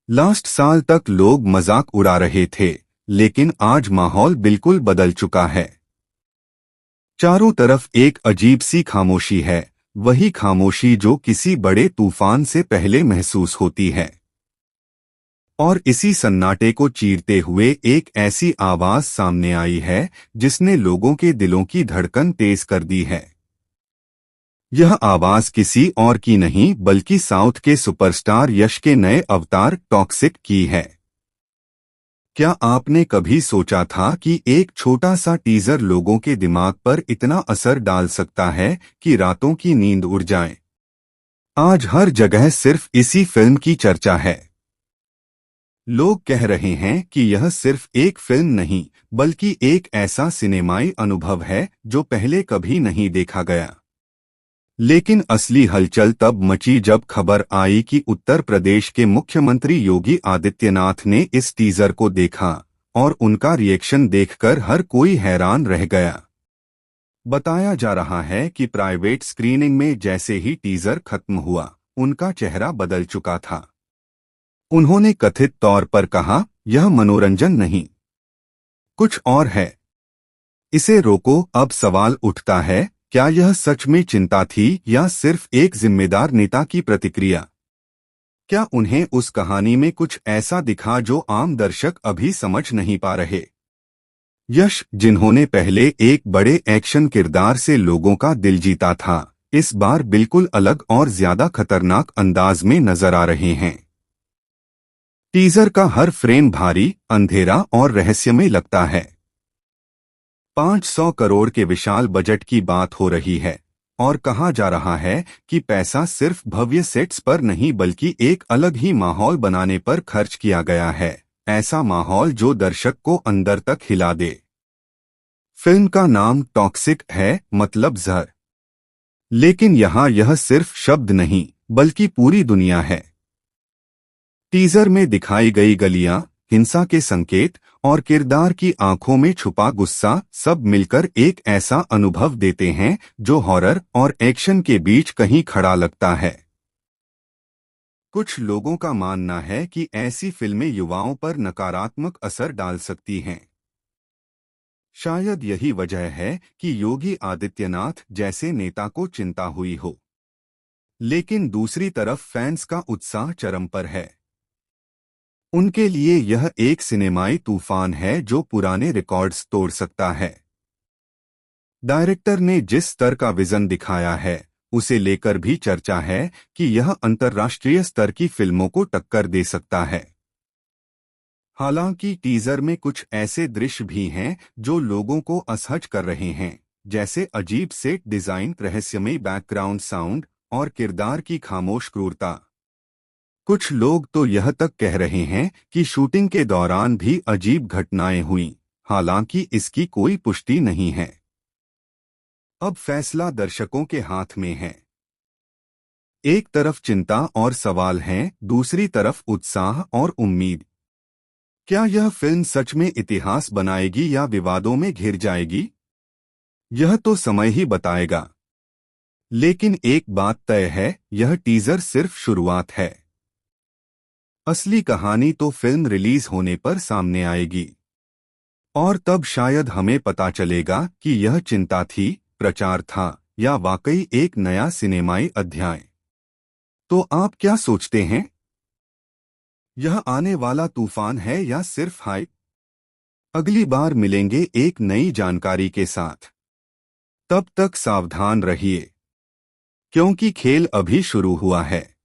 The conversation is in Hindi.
लास्ट साल तक लोग मजाक उड़ा रहे थे, लेकिन आज माहौल बिल्कुल बदल चुका है। चारों तरफ एक अजीब सी खामोशी है, वही खामोशी जो किसी बड़े तूफान से पहले महसूस होती है। और इसी सन्नाटे को चीरते हुए एक ऐसी आवाज सामने आई है जिसने लोगों के दिलों की धड़कन तेज कर दी है। यह आवाज किसी और की नहीं बल्कि साउथ के सुपरस्टार यश के नए अवतार टॉक्सिक की है। क्या आपने कभी सोचा था कि एक छोटा सा टीजर लोगों के दिमाग पर इतना असर डाल सकता है कि रातों की नींद उड़ जाए? आज हर जगह सिर्फ इसी फिल्म की चर्चा है। लोग कह रहे हैं कि यह सिर्फ एक फिल्म नहीं बल्कि एक ऐसा सिनेमाई अनुभव है जो पहले कभी नहीं देखा गया। लेकिन असली हलचल तब मची जब खबर आई कि उत्तर प्रदेश के मुख्यमंत्री योगी आदित्यनाथ ने इस टीजर को देखा और उनका रिएक्शन देखकर हर कोई हैरान रह गया। बताया जा रहा है कि प्राइवेट स्क्रीनिंग में जैसे ही टीजर खत्म हुआ, उनका चेहरा बदल चुका था। उन्होंने कथित तौर पर कहा, यह मनोरंजन नहीं, कुछ और है, इसे रोको। अब सवाल उठता है, क्या यह सच में चिंता थी या सिर्फ एक जिम्मेदार नेता की प्रतिक्रिया? क्या उन्हें उस कहानी में कुछ ऐसा दिखा जो आम दर्शक अभी समझ नहीं पा रहे? यश, जिन्होंने पहले एक बड़े एक्शन किरदार से लोगों का दिल जीता था, इस बार बिल्कुल अलग और ज्यादा खतरनाक अंदाज में नजर आ रहे हैं। टीजर का हर फ्रेम भारी, अंधेरा और रहस्यमय लगता है। 500 करोड़ के विशाल बजट की बात हो रही है और कहा जा रहा है कि पैसा सिर्फ भव्य सेट्स पर नहीं बल्कि एक अलग ही माहौल बनाने पर खर्च किया गया है, ऐसा माहौल जो दर्शक को अंदर तक हिला दे। फिल्म का नाम टॉक्सिक है, मतलब जहर। लेकिन यहाँ यह सिर्फ शब्द नहीं बल्कि पूरी दुनिया है। टीजर में दिखाई गई गलियां, हिंसा के संकेत और किरदार की आंखों में छुपा गुस्सा सब मिलकर एक ऐसा अनुभव देते हैं जो हॉरर और एक्शन के बीच कहीं खड़ा लगता है। कुछ लोगों का मानना है कि ऐसी फिल्में युवाओं पर नकारात्मक असर डाल सकती हैं। शायद यही वजह है कि योगी आदित्यनाथ जैसे नेता को चिंता हुई हो। लेकिन दूसरी तरफ फैंस का उत्साह चरम पर है। उनके लिए यह एक सिनेमाई तूफान है जो पुराने रिकॉर्ड्स तोड़ सकता है। डायरेक्टर ने जिस स्तर का विजन दिखाया है, उसे लेकर भी चर्चा है कि यह अंतर्राष्ट्रीय स्तर की फिल्मों को टक्कर दे सकता है। हालांकि टीजर में कुछ ऐसे दृश्य भी हैं जो लोगों को असहज कर रहे हैं, जैसे अजीब सेट डिजाइन, रहस्यमय बैकग्राउंड साउंड और किरदार की खामोश क्रूरता। कुछ लोग तो यह तक कह रहे हैं कि शूटिंग के दौरान भी अजीब घटनाएं हुईं, हालांकि इसकी कोई पुष्टि नहीं है। अब फैसला दर्शकों के हाथ में है। एक तरफ चिंता और सवाल हैं, दूसरी तरफ उत्साह और उम्मीद। क्या यह फिल्म सच में इतिहास बनाएगी या विवादों में घिर जाएगी? यह तो समय ही बताएगा। लेकिन एक बात तय है, यह टीजर सिर्फ शुरुआत है। असली कहानी तो फिल्म रिलीज होने पर सामने आएगी और तब शायद हमें पता चलेगा कि यह चिंता थी, प्रचार था या वाकई एक नया सिनेमाई अध्याय। तो आप क्या सोचते हैं? यह आने वाला तूफान है या सिर्फ हाइप? अगली बार मिलेंगे एक नई जानकारी के साथ। तब तक सावधान रहिए, क्योंकि खेल अभी शुरू हुआ है।